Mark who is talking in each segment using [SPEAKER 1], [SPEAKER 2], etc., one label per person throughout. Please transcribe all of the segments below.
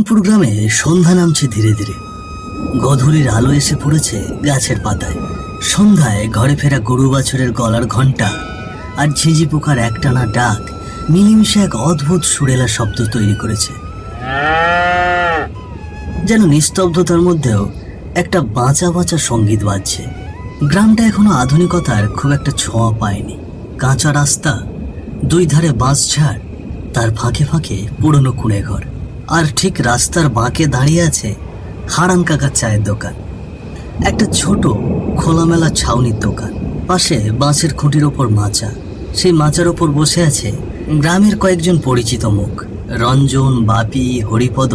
[SPEAKER 1] মোহনপুর গ্রামে সন্ধ্যা নামছে ধীরে ধীরে। গধূলির আলো এসে পড়েছে গাছের পাতায়। সন্ধ্যায় ঘরে ফেরা গরু বাছুরের গলার ঘণ্টা আর ঝিঝি পোকার একটানা ডাক মিলেমিশে এক অদ্ভুত সুরেলা শব্দ তৈরি করেছে। যেন নিস্তব্ধতার মধ্যেও একটা বাঁচা বাঁচা সঙ্গীত বাজছে। গ্রামটা এখনো আধুনিকতার খুব একটা ছোঁয়া পায়নি। কাঁচা রাস্তা, দুই ধারে বাঁশঝাড়, তার ফাঁকে ফাঁকে পুরনো কুঁড়ে ঘর। আর ঠিক রাস্তার বাঁকে দাঁড়িয়ে আছে হারান কাকার চায়ের দোকান। একটা ছোট খোলামেলা ছাউনির দোকান, পাশে বাঁশের খুঁটির ওপর মাচা। সেই মাচার ওপর বসে আছে গ্রামের কয়েকজন পরিচিত মুখ, রঞ্জন, বাপি, হরিপদ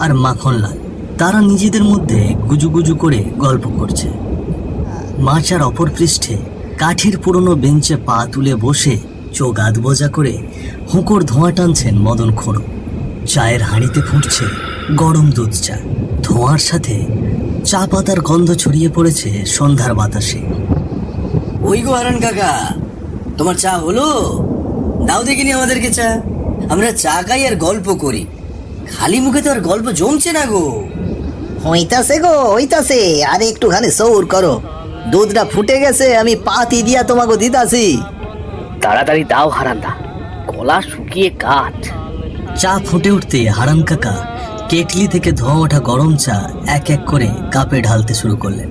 [SPEAKER 1] আর মাখনলাল। তারা নিজেদের মধ্যে গুজুগুজু করে গল্প করছে। মাচার অপর পৃষ্ঠে কাঠের পুরনো বেঞ্চে পা তুলে বসে চোখ আধবোজা করে হুঁকোর ধোঁয়া টানছেন মদন খোঁড়ো। চায়ের হাঁড়িতে ফুটছে গরম দুধ চা। ধোঁয়ার সাথে চা পাতার গন্ধ ছড়িয়ে পড়েছে সন্ধ্যার বাতাসে।
[SPEAKER 2] ওই গো হারান কাকা, তোমার চা হলো? দাও দেখিনি আমাদেরকে চা। আমরা চা খাই আর গল্প করি। খালি মুখে তো আর গল্প জমছে না গো।
[SPEAKER 3] হইতাছে গো হইতাছে, আরে একটুখানি সৌর করো। দুধটা ফুটে গেছে, আমি পাতি দিয়া তোমাকে দিতাছি।
[SPEAKER 4] তাড়াতাড়ি দাও হারান্দা, গলা শুকিয়ে কাঠ।
[SPEAKER 1] চা ফুটে উঠতে হারান কাকা কেটলি থেকে ধোঁয়া ওঠা গরম চা এক এক করে কাপে ঢালতে শুরু করলেন।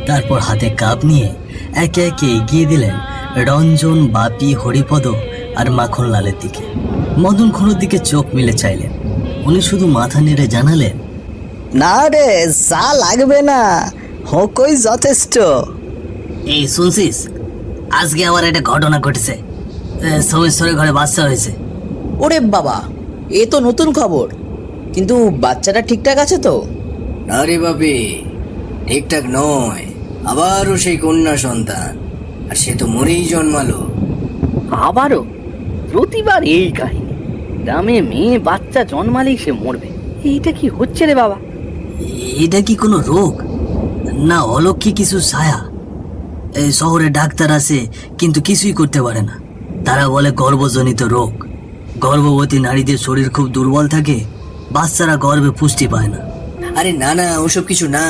[SPEAKER 1] তারপর হাতে কাপ নিয়ে একে একে এগিয়ে দিলেন রঞ্জন, বাপি, হরিপদ আর মাখনলালের দিকে। মদন খোঁড়োর দিকে চোখ মিলে চাইলেন। উনি শুধু মাথা নেড়ে জানালেন,
[SPEAKER 3] না রে, চা লাগবে না, হোকই যথেষ্ট।
[SPEAKER 1] এই শুনছিস, আজকে আমার একটা ঘটনা ঘটেছে। সোমেশ্বরের ঘরে বাচ্চা হয়েছে।
[SPEAKER 5] ওরে বাবা, এ তো নতুন খবর। কিন্তু বাচ্চাটা ঠিকঠাক আছে তো?
[SPEAKER 2] আরে বাপি, ঠিকঠাক নয়, আবারও সেই কন্যা সন্তান। আর সে তো মরেই জন্মালো।
[SPEAKER 4] আবারও? প্রতিবার এই কাহিনী। গ্রামে মেয়ে বাচ্চা জন্মালেই সে মরবে। এইটা কি হচ্ছে রে বাবা?
[SPEAKER 1] এটা কি কোনো রোগ, না অলক্ষী কিছু ছায়া? এই শহরে ডাক্তার আছে কিন্তু কিছুই করতে পারে না। তারা বলে গর্ভজনিত রোগ। গর্ভবতী নারীদের শরীর খুব দুর্বল থাকে, বাচ্চারা গর্ভে পুষ্টি পায় না।
[SPEAKER 2] আরে না না, ওসব কিছু না।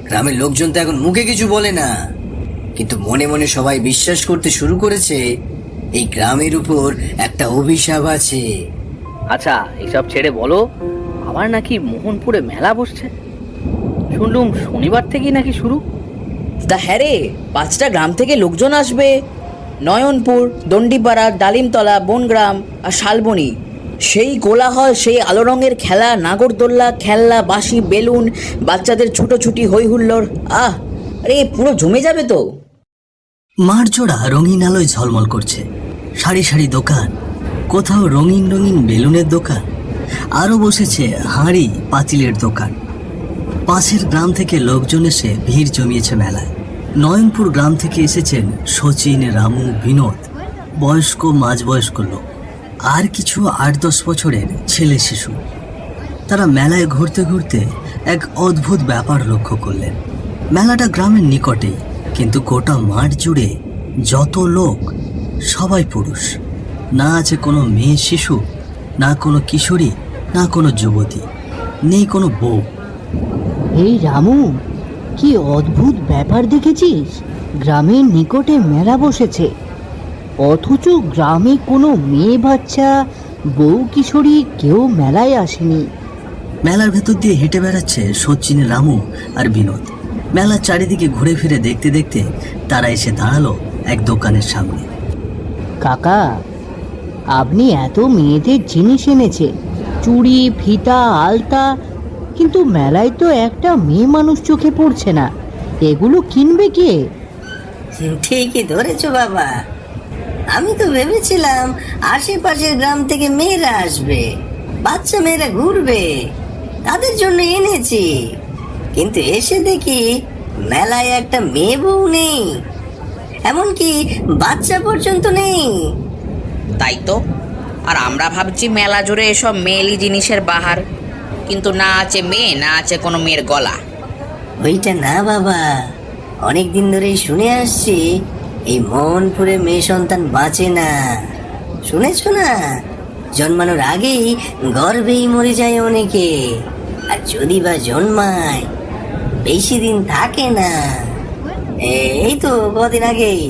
[SPEAKER 2] গ্রামের লোকজন তো এখন মুখে কিছু বলে না, কিন্তু মনে মনে সবাই বিশ্বাস করতে শুরু করেছে এই গ্রামের উপর একটা অভিশাপ আছে।
[SPEAKER 4] আচ্ছা, এসব ছেড়ে বলো, আবার নাকি মোহনপুরে মেলা বসছে। শুনলুম শনিবার থেকেই নাকি শুরু।
[SPEAKER 5] তা হ্যাঁ রে, 5টা গ্রাম থেকে লোকজন আসবে। নয়নপুর, দণ্ডিপাড়া, ডালিমতলা, বনগ্রাম আর শালবনি। সেই কোলাহল, সেই আলো রঙের খেলা, নাগরদোল্লা, খেলনা, বাঁশি, বেলুন, বাচ্চাদের ছুটোছুটি, হই হুল্লোড়। আরে পুরো জমে যাবে তো।
[SPEAKER 1] মারজোড়া রঙিন আলোয় ঝলমল করছে। সারি সারি দোকান, কোথাও রঙিন রঙিন বেলুনের দোকান, আরও বসেছে হাঁড়ি পাতিলের দোকান। পাশের গ্রাম থেকে লোকজন এসে ভিড় জমিয়েছে মেলায়। নয়নপুর গ্রাম থেকে এসেছেন শচীন, রামু, বিনোদ, বয়স্ক মাঝবয়স্ক লোক, আর কিছু 8-10 বছরের ছেলে শিশু। তারা মেলায় ঘুরতে ঘুরতে এক অদ্ভুত ব্যাপার লক্ষ্য করলেন। মেলাটা গ্রামের নিকটেই, কিন্তু গোটা মাঠ জুড়ে যত লোক, সবাই পুরুষ। না আছে কোনো মেয়ে শিশু, না কোনো কিশোরী, না কোনো যুবতী, নেই কোনো বউ।
[SPEAKER 6] এই রামু, কি অদ্ভুত ব্যাপার দেখেছিস? গ্রামের নিকটে মেলা বসেছে, অথচ গ্রামে কোনো মেয়ে বাচ্চা, বউ, কিশোরী কেউ মেলায় আসেনি।
[SPEAKER 1] মেলার ভেতর দিয়ে হেঁটে বেড়াচ্ছে শচীন, রামু আর বিনোদ। মেলার চারিদিকে ঘুরে ফিরে দেখতে দেখতে তারা এসে দাঁড়ালো এক দোকানের সামনে।
[SPEAKER 6] কাকা, আপনি এত মেয়েদের জিনিস এনেছেন, চুড়ি, ফিতা, আলতা, কিন্তু মেলায় তো একটা মেয়ে মানুষ চোখে পড়ছে না। এগুলো কিনবে কে?
[SPEAKER 2] ঠিকই ধরেছো বাবা, আমি তো ভেবেছিলাম আশেপাশের গ্রাম থেকে মেয়েরা আসবে, বাচ্চা মেয়েরা ঘুরবে, তাদের জন্য এনেছি। কিন্তু এসে দেখি মেলায় একটা মেয়ে বউ নেই, এমনকি বাচ্চা পর্যন্ত নেই।
[SPEAKER 5] তাই তো, আর আমরা ভাবছি মেলা জুড়ে এসব মেয়েলি জিনিসের বাহার, কিন্তু না আছে মেয়ে, না আছে কোনো মেয়ের গলা।
[SPEAKER 2] ওইটা না বাবা, অনেক দিন ধরেই শুনে আসছি এই মোহনপুরে মেয়ে সন্তান বাঁচে না। শুনেছো না? জন্মানোর আগেই গর্ভেই মরে যায় অনেকে, আর যদি বা জন্মায় বেশি দিন থাকে না। এই তো কদিন আগেই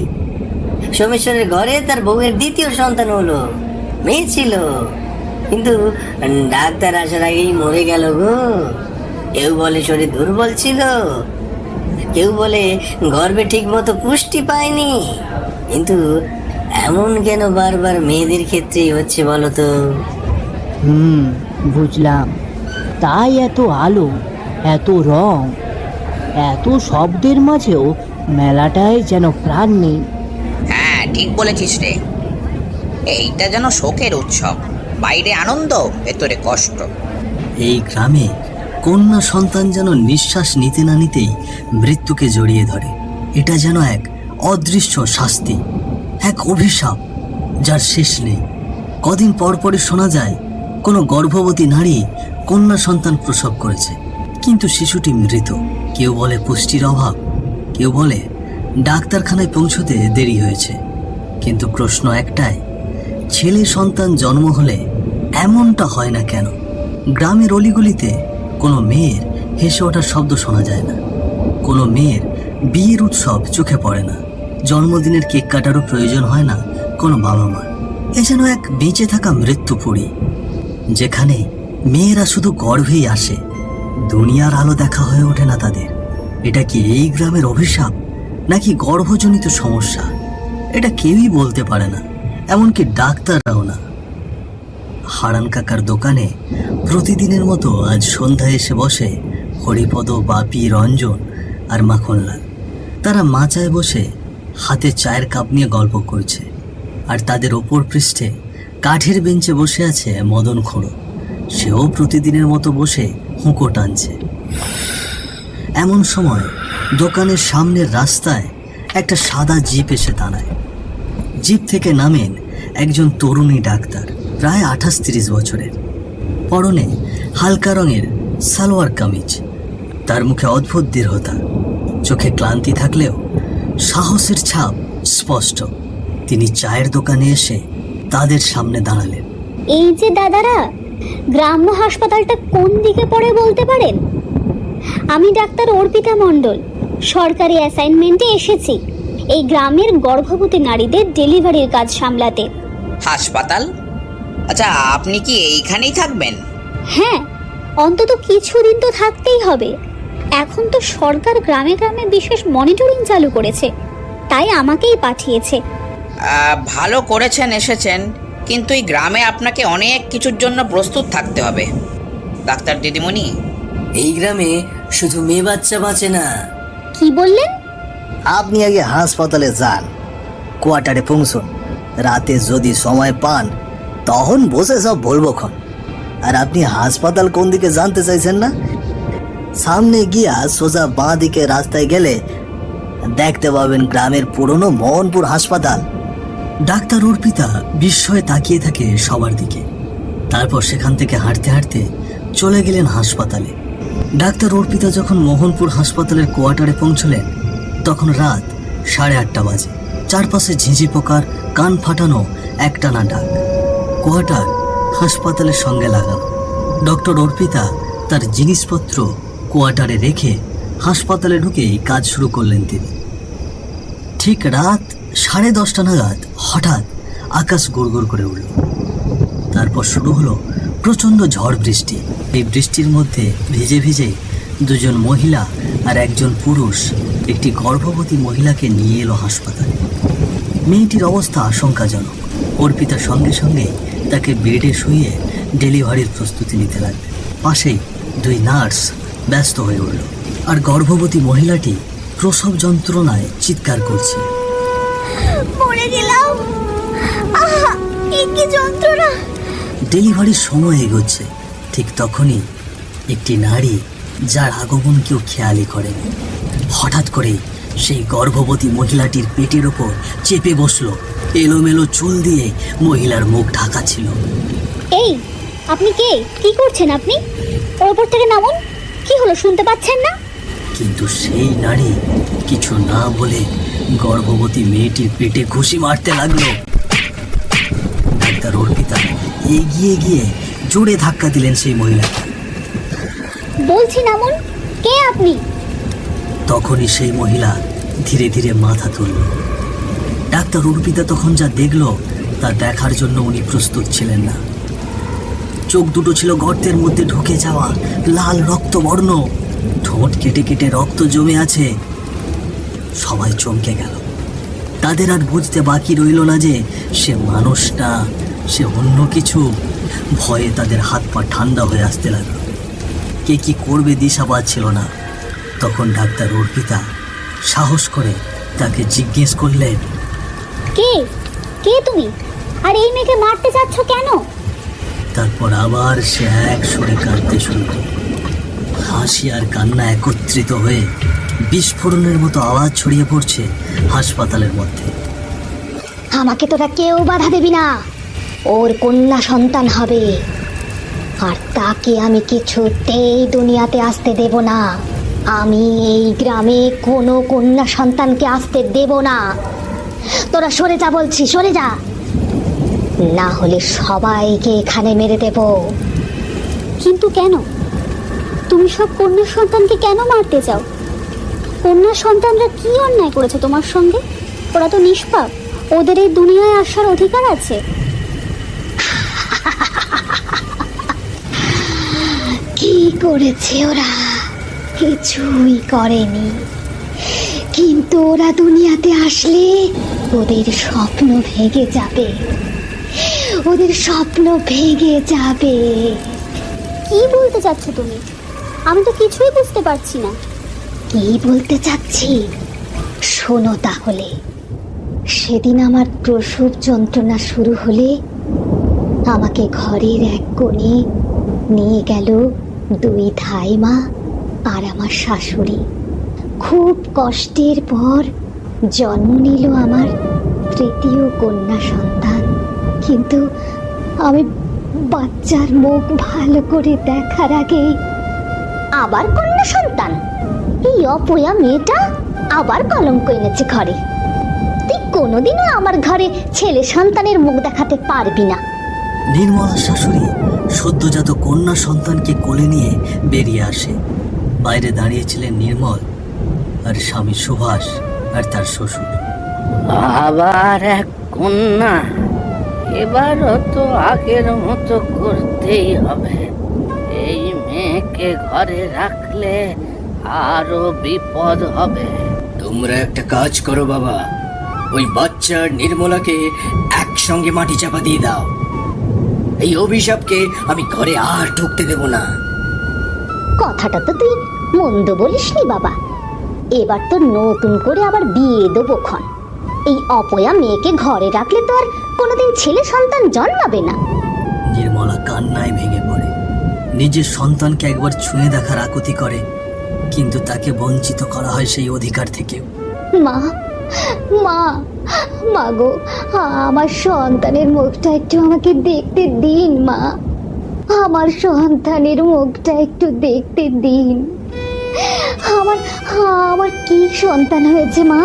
[SPEAKER 2] সোমেশ্বরের ঘরে তার বউয়ের দ্বিতীয় সন্তান হলো, মেয়ে ছিল, কিন্তু ডাক্তার আসার আগেই মরে গেল গো। কেউ বলে শরীর দুর্বল ছিল, কেউ বলে গর্ভে ঠিক মতো পুষ্টি পায়নি। কিন্তু এমন কেন বারবার মেয়েদের ক্ষেত্রেই হচ্ছে বলো তো?
[SPEAKER 6] বুঝলাম। তাই এত আলো, এত রং, এত শব্দের মাঝেও মেলাটায় যেন প্রাণ নেই।
[SPEAKER 5] হ্যাঁ, ঠিক বলেছিস রে। এইটা যেন শোকের উৎসব, বাইরে আনন্দ, ভেতরে কষ্ট।
[SPEAKER 1] এই গ্রামে কন্যা সন্তান যেন নিঃশ্বাস নিতে না নিতেই মৃত্যুকে জড়িয়ে ধরে। এটা যেন এক অদৃশ্য শাস্তি, এক অভিশাপ যার শেষ নেই। কদিন পরপরই শোনা যায় কোনো গর্ভবতী নারী কন্যা সন্তান প্রসব করেছে, কিন্তু শিশুটি মৃত। কেউ বলে পুষ্টির অভাব, কেউ বলে ডাক্তারখানায় পৌঁছতে দেরি হয়েছে। কিন্তু প্রশ্ন একটাই, ছেলে সন্তান জন্ম হলে এমনটা হয় না কেন? গ্রামের অলিগলিতে কোনো মেয়ের হেসে ওঠার শব্দ শোনা যায় না, কোনো মেয়ের বিয়ের উৎসব চোখে পড়ে না, জন্মদিনের কেক কাটারও প্রয়োজন হয় না কোনো বাবা মার। এ যেন এক বেঁচে থাকা মৃত্যুপুরী, যেখানে মেয়েরা শুধু গর্ভেই আসে, দুনিয়ার আলো দেখা হয়ে ওঠে না তাদের। এটা কি এই গ্রামের অভিশাপ, নাকি গর্ভজনিত সমস্যা? এটা কেউই বলতে পারে না, এমনকি ডাক্তাররাও না। হারান কাকার দোকানে প্রতিদিনের মতো আজ সন্ধ্যায় এসে বসে হরিপদ, বাপি, রঞ্জন আর মাখনলাল। তারা মাচায় বসে হাতে চায়ের কাপ নিয়ে গল্প করছে, আর তাদের ওপর পৃষ্ঠে কাঠের বেঞ্চে বসে আছে মদন খোঁড়ো। সেও প্রতিদিনের মতো বসে হুঁকো টানছে। এমন সময় দোকানের সামনের রাস্তায় একটা সাদা জিপ এসে দাঁড়ায়। জিপ থেকে নামেন একজন তরুণী ডাক্তার, প্রায় 28-30 বছরের, পরনে হালকা রঙের সালোয়ার কামিজ। তার মুখে অদ্ভুত দৃঢ়তা, চোখে ক্লান্তি থাকলেও সাহসের ছাপ স্পষ্ট। তিনি চায়ের দোকানে এসে তাদের সামনে দাঁড়ালেন।
[SPEAKER 7] এই যে দাদারা, গ্রাম্য হাসপাতালটা কোন দিকে পড়ে বলতে পারেন? আমি ডাক্তার অর্পিতা মণ্ডল, সরকারি অ্যাসাইনমেন্টে এসেছি এই গ্রামের গর্ভবতী নারীদের ডেলিভারির কাজ সামলাতে।
[SPEAKER 5] হাসপাতাল? আচ্ছা, আপনি কি এইখানেই থাকবেন?
[SPEAKER 7] হ্যাঁ, অন্তত কিছুদিন তো থাকতেই হবে। এখন তো সরকার গ্রামে গ্রামে বিশেষ মনিটরিং চালু করেছে, তাই আমাকেই পাঠিয়েছে।
[SPEAKER 5] ভালো করেছেন এসেছেন, কিন্তু এই গ্রামে আপনাকে অনেক কিছুর জন্য প্রস্তুত থাকতে হবে ডাক্তার দিদিমণি।
[SPEAKER 2] এই গ্রামে শুধু মেয়ে বাচ্চা বাঁচে না।
[SPEAKER 7] কি বললেন?
[SPEAKER 3] আপনি আগে হাসপাতালে যান, কোয়ার্টারে পৌঁছুন। রাতে যদি সময় পান তখন বসে সব বলবো খন। আর আপনি হাসপাতাল কোন দিকে জানতে চাইছেন না? সামনে গিয়া সোজা বাঁ দিকে রাস্তায় গেলে দেখতে পাবেন গ্রামের পুরনো মোহনপুর হাসপাতাল।
[SPEAKER 1] ডাক্তার অর্পিতা বিস্ময়ে তাকিয়ে থাকে সবার দিকে। তারপর সেখান থেকে হাঁটতে হাঁটতে চলে গেলেন হাসপাতালে। ডাক্তার অর্পিতা যখন মোহনপুর হাসপাতালের কোয়ার্টারে পৌঁছলেন তখন রাত 8:30 বাজে। চারপাশে ঝিঁঝি পোকার কান ফাটানো একটানা ডাক। কোয়ার্টার হাসপাতালের সঙ্গে লাগানো। ডক্টর অর্পিতা তার জিনিসপত্র কোয়ার্টারে রেখে হাসপাতালে ঢুকেই কাজ শুরু করলেন তিনি। ঠিক রাত 10:30 নাগাদ হঠাৎ আকাশ গুড়গুড় করে উঠল। তারপর শুরু হলো প্রচণ্ড ঝড় বৃষ্টি। এই বৃষ্টির মধ্যে ভিজে ভিজে দুজন মহিলা আর একজন পুরুষ একটি গর্ভবতী মহিলাকে নিয়ে এলো হাসপাতালে। মেয়েটির অবস্থা আশঙ্কাজনক। অর্পিতার সঙ্গে সঙ্গে তাকে বেডে শুয়ে ডেলিভারির প্রস্তুতি নিতে লাগলেন। পাশেই 2 নার্স ব্যস্ত হয়ে উঠল, আর গর্ভবতী মহিলাটি প্রসব যন্ত্রণায় চিৎকার করছে।
[SPEAKER 7] মরে গেলাম, আহা কি যন্ত্রণা!
[SPEAKER 1] ডেলিভারির সময় এগোচ্ছে। ঠিক তখনই একটি নারী, যার আগমন কেউ খেয়ালই করেনি, হঠাৎ করে সেই গর্ভবতী মহিলাটির পেটের ওপর চেপে বসলো। এলোমেলো চুল দিয়ে মহিলার মুখ ঢাকা ছিল।
[SPEAKER 7] এই, আপনি কে? কি করছেন আপনি? ওর উপর থেকে নামুন। কি হলো, শুনতে পাচ্ছেন না?
[SPEAKER 1] কিন্তু সেই নারী কিছু না বলে গর্ভবতী মেয়েটির পেটে ঘুষি মারতে লাগলো। ডাক্তার অর্পিতা এগিয়ে গিয়ে জোরে ধাক্কা দিলেন সেই মহিলাকে।
[SPEAKER 7] বলছি নামুন, কে আপনি?
[SPEAKER 1] তখনই সেই মহিলা ধীরে ধীরে মাথা তুলল। ডাক্তার অর্পিতা তখন যা দেখলো তা দেখার জন্য উনি প্রস্তুত ছিলেন না। চোখ দুটো ছিল গর্তের মধ্যে ঢুকে যাওয়া, লাল রক্তবর্ণ, ঠোঁট কেটে কেটে রক্ত জমে আছে। সবাই চমকে গেল। তাদের আর বুঝতে বাকি রইল না যে সে মানুষ না, সে অন্য কিছু। ভয়ে তাদের হাত পা ঠান্ডা হয়ে আসতে লাগলো। কে কি করবে দিশা পাচ্ছিল না। তখন ডাক্তার অর্পিতা সাহস করে তাকে জিজ্ঞেস করলেন,
[SPEAKER 7] কে কে তুমি? আর এই মেয়েকে মারতে চাচ্ছ কেন?
[SPEAKER 1] তারপর আবার সে এক সুরে কাঁদতে শুরু করল। হাসি আর কান্না একত্রিত হয়ে বিস্ফোরণের মতো আওয়াজ ছড়িয়ে পড়ছে হাসপাতালের মধ্যে।
[SPEAKER 7] আমাকে তোরা কেউ বাধা দেবি না, ওর কন্যা সন্তান হবে, আর তাকে আমি কিছুতেই দুনিয়াতে আসতে দেব না। আমি এই গ্রামে কোনো কন্যা সন্তানকে আসতে দেব না। তোরা সরে যা বলছি, সরে যা, না হলে সবাইকে এখানে মেরে দেব। কিন্তু কেন? তুমি সব কন্যা সন্তানকে কেন মারতে চাও? কন্যা সন্তানরা কি অন্যায় করেছে তোমার সঙ্গে? ওরা তো নিষ্পাপ, ওদের এই দুনিয়ায় আসার অধিকার আছে। কি করেছে ওরা? কিছুই করেনি, কিন্তু ওরা দুনিয়াতে আসলে ওদের স্বপ্ন ভেঙে যাবে, ওদের স্বপ্ন ভেঙে যাবে। কি বলতে চাচ্ছ তুমি? আমি তো কিছুই বুঝতে পারছি না। কি বলতে চাচ্ছি শোনো তাহলে। সেদিন আমার প্রসব যন্ত্রণা শুরু হলে আমাকে ঘরের এক কোণে নিয়ে গেল দুই ধাইমা আর আমার শাশুড়ি। খুব কষ্টের পর জন্ম নিল আমার তৃতীয় কন্যা সন্তান। কিন্তু আমি বাচ্চার মুখ ভালো করে দেখার আগেই আবার কন্যা সন্তান? এই অপয়া মেয়েটা আবার কলঙ্ক এনেছে ঘরে। তুই কোনোদিনও আমার ঘরে ছেলে সন্তানের মুখ দেখাতে পারবি না।
[SPEAKER 1] নির্মলা শাশুড়ি সদ্যজাত কন্যা সন্তানকে কোলে নিয়ে বেরিয়ে আসে। বাইরে দাঁড়িয়েছিলেন নির্মল আর স্বামী সুভাষ আর তার শ্বশুর।
[SPEAKER 4] আবার এক কন্যা, এবারও তো আগের মতো করতেই হবে। এই মেয়েকে ঘরে রাখলে আরো বিপদ হবে।
[SPEAKER 8] তোমরা একটা কাজ করো বাবা, ওই বাচ্চা নির্মলাকে একসঙ্গে মাটি চাপা দিয়ে দাও। এই অভিশাপকে আমি ঘরে আর ঢুকতে দেব না।
[SPEAKER 7] কথাটা তো তুই মন্দ বলিসনি বাবা। এবার তো নতুন করে আবার বিয়ে দেবো ক্ষণ। এই অপয়া মেয়েকে ঘরে রাখলে তো আর কোনোদিন ছেলে সন্তান জন্মাবে না।
[SPEAKER 1] নির্মলা কান্নায় ভেঙে পড়ে। নিজের সন্তানকে একবার ছুঁয়ে দেখার আকুতি করে, কিন্তু তাকে বঞ্চিত করা হয় সেই অধিকার থেকেও।
[SPEAKER 7] মা, মা, মা গো, আমার সন্তানের মুখটা একটু আমাকে দেখতে দিন মা। আমার সন্তানের মুখটা একটু দেখতে দিন। আমার আমার কি সন্তান হয়েছে মা?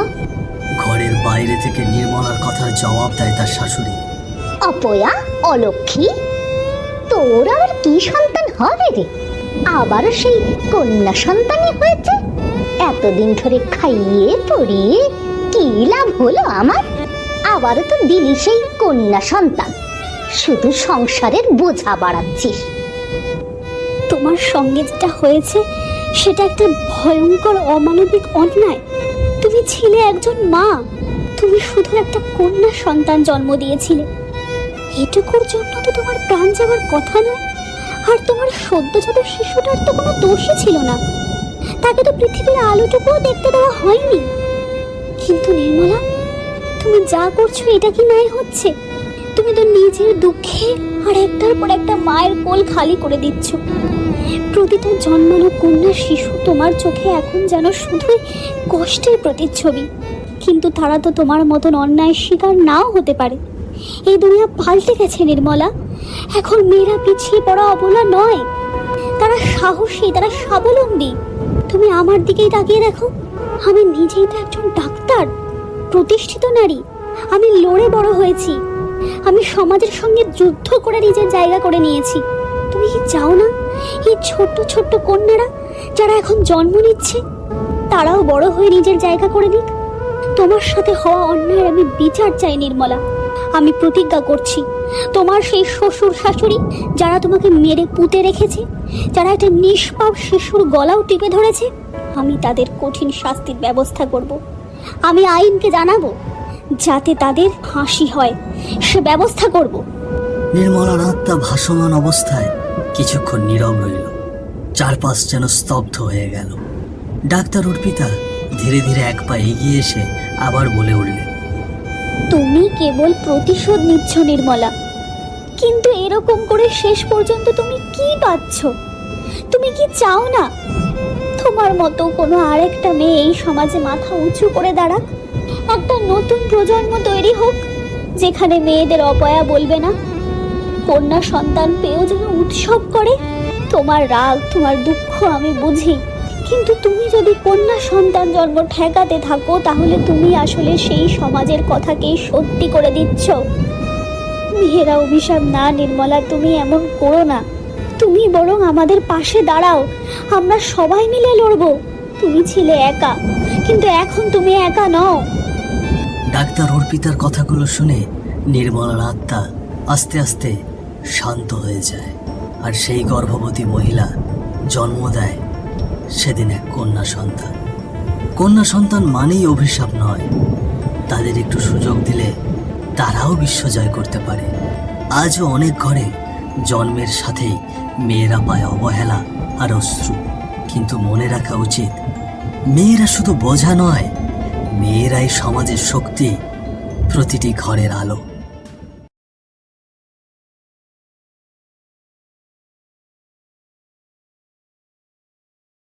[SPEAKER 1] ঘরের বাইরে থেকে নির্মলার কথার জবাব দেয় তার শাশুড়ি।
[SPEAKER 7] অপয়া, অলক্ষী, তোর আবার কি সন্তান হবে রে? আবারও সেই কন্যা সন্তানই হয়েছে। এতদিন ধরে খাইয়ে পড়িয়ে কি লাভ হলো আমার? আবারও তো দিলি সেই কন্যা সন্তান। শুধু সংসারের বোঝা বাড়াচ্ছিস। তোমার সঙ্গে যেটা হয়েছে সেটা একটা ভয়ঙ্কর অমানবিক অন্যায়। তুমি ছিলে একজন মা, তুমি শুধু একটা কন্যা সন্তান জন্ম দিয়েছিলে। এটুকুর জন্য তো তোমার প্রাণ যাওয়ার কথা নয়। আর তোমার সদ্যজাত শিশুটার তো কোনো দোষই ছিল না, তাকে তো পৃথিবীর আলোটুকুও দেখতে দেওয়া হয়নি। কিন্তু নির্মলা, তুমি যা করছো এটা কি ন্যায় হচ্ছে? তুমি তো নিজের দুঃখে আর একটার পর একটা মায়ের কোল খালি করে দিচ্ছ। প্রতিটা জন্মানো কন্যা শিশু তোমার চোখে এখন যেন শুধুই কষ্টের প্রতিচ্ছবি। কিন্তু তারা তো তোমার মতন অন্যায় শিকার নাও হতে পারে। এই দুনিয়া পাল্টে গেছে নির্মলা। এখন মেয়েরা পিছিয়ে পড়া অবলা নয়, তারা সাহসী, তারা স্বাবলম্বী। তুমি আমার দিকেই তাকিয়ে দেখো। আমি নিজেই তো একজন ডাক্তার, প্রতিষ্ঠিত নারী। আমি লড়ে বড় হয়েছি, আমি সমাজের সঙ্গে যুদ্ধ করে নিজের জায়গা করে নিয়েছি। তুমি কি চাও না এই ছোট্ট ছোট্ট কন্যারা যারা এখন জন্ম নিচ্ছে তারাও বড় হয়ে নিজের জায়গা করে নিক? তোমার সাথে হওয়া অন্যায়ের আমি বিচার চাই নির্মলা। আমি প্রতিজ্ঞা করছি, তোমার সেই শ্বশুর শাশুড়ি যারা তোমাকে মেরে পুঁতে রেখেছে, যারা একটা নিষ্পাপ শিশুর গলাও টিপে ধরেছে, আমি তাদের কঠিন শাস্তির ব্যবস্থা করব। আমি আইনকে জানাবো যাতে তাদের ফাঁসি হয়, সে ব্যবস্থা করব।
[SPEAKER 1] নির্মলার আত্মা ভাসমান অবস্থায় কিছুক্ষণ নীরব রইল। চারপাশ যেন স্তব্ধ হয়ে গেল। ডাক্তার অর্পিতা ধীরে ধীরে এক পা এগিয়ে এসে আবার বলে উঠলেন,
[SPEAKER 7] তুমি কেবল প্রতিশোধ নিচ্ছ নির্মলা, কিন্তু এরকম করে শেষ পর্যন্ত তুমি কি পাচ্ছ? তুমি কি চাও না তোমার মতো কোনো আরেকটা মেয়ে এই সমাজে মাথা উঁচু করে দাঁড়াক? একটা নতুন প্রজন্ম তৈরি হোক যেখানে মেয়েদের অপয়া বলবে না, কন্যা সন্তান পেয়েও যেন উৎসব করে। তোমার রাগ, তোমার দুঃখ আমি বুঝি, কিন্তু তুমি যদি কন্যা সন্তান জন্ম ঠেকাতে থাকো তাহলে তুমি আসলে সেই সমাজের কথাকেই সত্যি করে দিচ্ছ। মেয়েরা অভিশাপ না নির্মলা, তুমি এমন করো না। তুমি বরং আমাদের পাশে দাঁড়াও, আমরা সবাই মিলে লড়বো। তুমি ছিলে একা, কিন্তু এখন তুমি একা নও।
[SPEAKER 1] ডাক্তার অর্পিতার কথাগুলো শুনে নির্মলার আত্মা আস্তে আস্তে শান্ত হয়ে যায়। আর সেই গর্ভবতী মহিলা জন্ম দেয় সেদিন এক কন্যা সন্তান। কন্যা সন্তান মানেই অভিশাপ নয়, তাদের একটু সুযোগ দিলে তারাও বিশ্ব জয় করতে পারে। আজও অনেক ঘরে জন্মের সাথেই মেয়েরা পায় অবহেলা আর অশ্রু। কিন্তু মনে রাখা উচিত, মেয়েরা শুধু বোঝা নয়, মেয়েরাই সমাজের শক্তি, প্রতিটি ঘরের আলো।